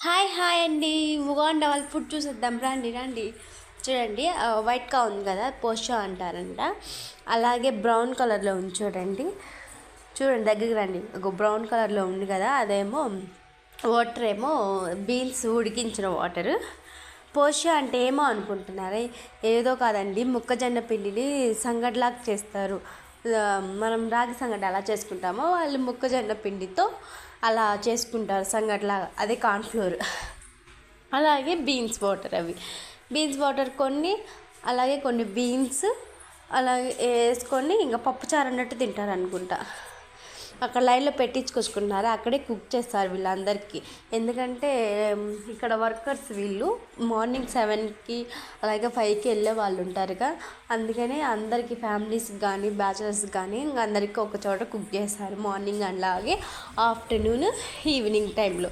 Hi hi అండి. Uganda వాళ్ళ food చూసేద్దాం రండి రండి. చూడండి వైట్గా ఉంది కదా, పోషా అంటారంట. అలాగే బ్రౌన్ కలర్లో ఉంది చూడండి. చూడండి దగ్గరికి రండి. ఒక బ్రౌన్ కలర్లో ఉంది కదా, అదేమో వాటర్, ఏమో బీన్స్ ఉడికించిన వాటర్. పోషా అంటే ఏమో అనుకుంటున్నారే, ఏదో కాదండి, మొక్కజొన్న పిండిని సంగట్లాగా చేస్తారు. మనం రాగి సంగటి అలా చేసుకుంటామో, వాళ్ళు మొక్కజొన్న పిండితో అలా చేసుకుంటారు సంగట్లాగా, అదే కార్న్ఫ్లోర్. అలాగే బీన్స్ వాటర్, అవి బీన్స్ వాటర్ కొన్ని, అలాగే కొన్ని బీన్స్ అలాగే వేసుకొని ఇంకా పప్పుచారు అన్నట్టు తింటారు అనుకుంటా. అక్కడ లైన్లో పెట్టించుకొచ్చుకుంటున్నారు, అక్కడే కుక్ చేస్తారు వీళ్ళందరికీ. ఎందుకంటే ఇక్కడ వర్కర్స్ వీళ్ళు మార్నింగ్ 7కి అలాగే 5కి వెళ్ళే వాళ్ళు ఉంటారుగా, అందుకనే అందరికీ ఫ్యామిలీస్కి కానీ బ్యాచిలర్స్కి కానీ ఇంకా అందరికీ ఒక చోట కుక్ చేస్తారు మార్నింగ్ అలాగే ఆఫ్టర్నూన్ ఈవినింగ్ టైంలో.